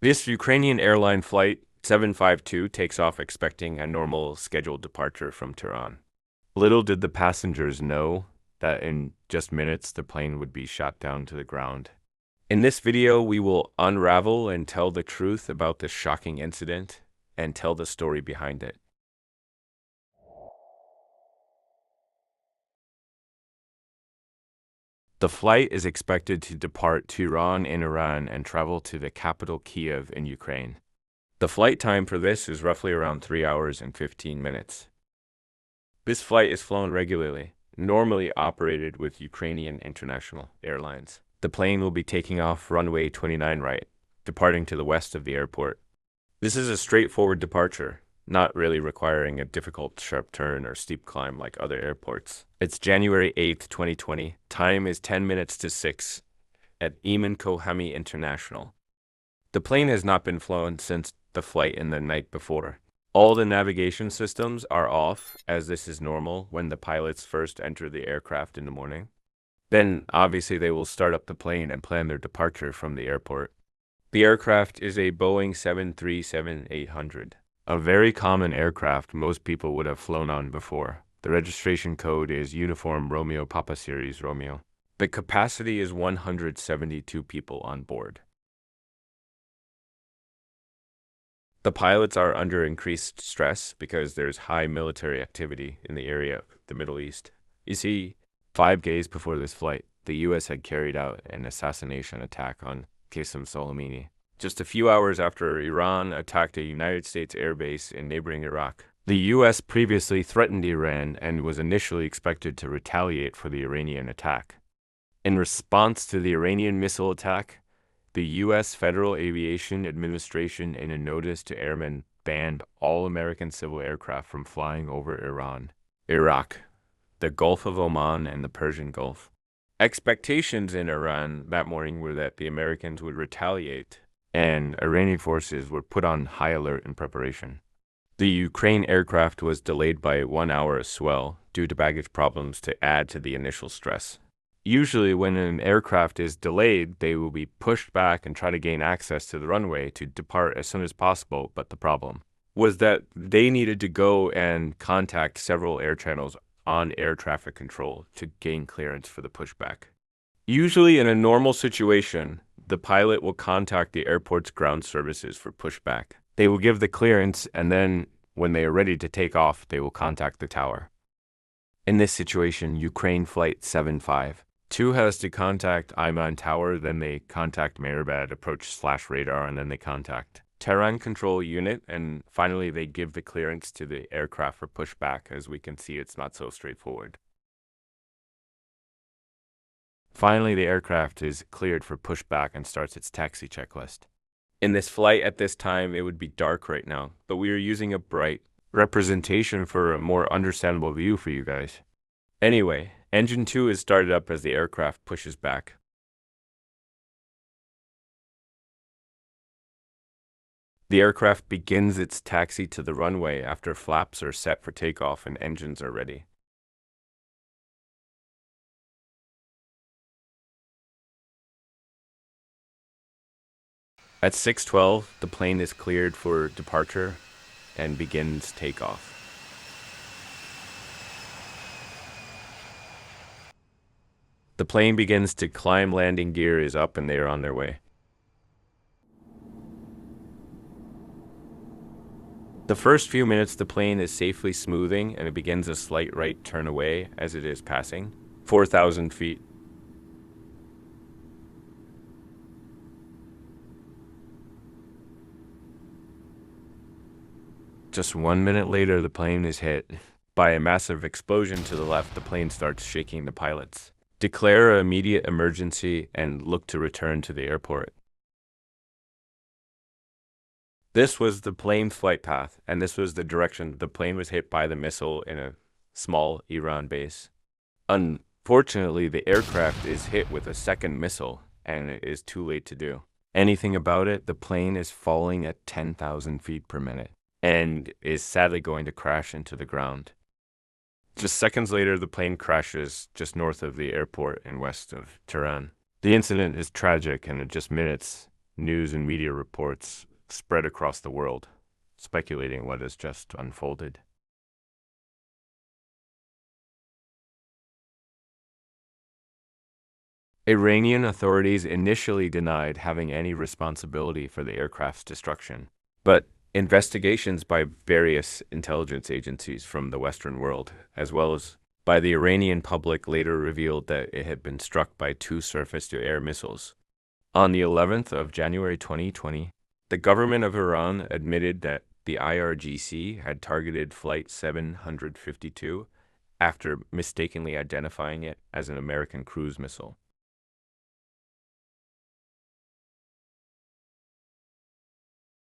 This Ukrainian airline flight 752 takes off expecting a normal scheduled departure from Tehran. Little did the passengers know that in just minutes the plane would be shot down to the ground. In this video, we will unravel and tell the truth about this shocking incident and tell the story behind it. The flight is expected to depart Tehran in Iran and travel to the capital Kiev in Ukraine. The flight time for this is roughly around 3 hours and 15 minutes. This flight is flown regularly, normally operated with Ukrainian International Airlines. The plane will be taking off runway 29 right, departing to the west of the airport. This is a straightforward departure, not really requiring a difficult sharp turn or steep climb like other airports. It's January 8th, 2020. Time is 10 minutes to 6 at Eamon Kohami International. The plane has not been flown since the flight in the night before. All the navigation systems are off, as this is normal when the pilots first enter the aircraft in the morning. Then, obviously, they will start up the plane and plan their departure from the airport. The aircraft is a Boeing 737-800, a very common aircraft most people would have flown on before. The registration code is Uniform Romeo Papa Series Romeo. The capacity is 172 people on board. The pilots are under increased stress because there's high military activity in the area of the Middle East. You see, 5 days before this flight, the U.S. had carried out an assassination attack on Qasem Soleimani, just a few hours after Iran attacked a United States airbase in neighboring Iraq. The U.S. previously threatened Iran and was initially expected to retaliate for the Iranian attack. In response to the Iranian missile attack, the U.S. Federal Aviation Administration, in a notice to airmen, banned all American civil aircraft from flying over Iran, Iraq, the Gulf of Oman, and the Persian Gulf. Expectations in Iran that morning were that the Americans would retaliate, and Iranian forces were put on high alert in preparation. The Ukraine aircraft was delayed by 1 hour as well, due to baggage problems to add to the initial stress. Usually, when an aircraft is delayed, they will be pushed back and try to gain access to the runway to depart as soon as possible, but the problem was that they needed to go and contact several air channels on air traffic control to gain clearance for the pushback. Usually, in a normal situation, the pilot will contact the airport's ground services for pushback. They will give the clearance, and then, when they are ready to take off, they will contact the tower. In this situation, Ukraine Flight 752 has to contact Iman Tower, then they contact Mehrabad approach/radar, and then they contact Tehran Control Unit, and finally they give the clearance to the aircraft for pushback. As we can see, it's not so straightforward. Finally, the aircraft is cleared for pushback and starts its taxi checklist. In this flight at this time, it would be dark right now, but we are using a bright representation for a more understandable view for you guys. Anyway, engine 2 is started up as the aircraft pushes back. The aircraft begins its taxi to the runway after flaps are set for takeoff and engines are ready. At 6:12, the plane is cleared for departure and begins takeoff. The plane begins to climb, landing gear is up, and they are on their way. The first few minutes, the plane is safely smoothing, and it begins a slight right turn away as it is passing 4,000 feet. Just 1 minute later, the plane is hit by a massive explosion to the left. The plane starts shaking the pilots. Declare an immediate emergency and look to return to the airport. This was the plane's flight path, and this was the direction the plane was hit by the missile in a small Iran base. Unfortunately, the aircraft is hit with a second missile, and it is too late to do anything about it. The plane is falling at 10,000 feet per minute and is sadly going to crash into the ground. Just seconds later, the plane crashes just north of the airport and west of Tehran. The incident is tragic, and in just minutes, News and media reports spread across the world, speculating what has just unfolded. Iranian authorities initially denied having any responsibility for the aircraft's destruction, but investigations by various intelligence agencies from the Western world, as well as by the Iranian public, later revealed that it had been struck by two surface-to-air missiles. On the 11th of January 2020, the government of Iran admitted that the IRGC had targeted Flight 752 after mistakenly identifying it as an American cruise missile.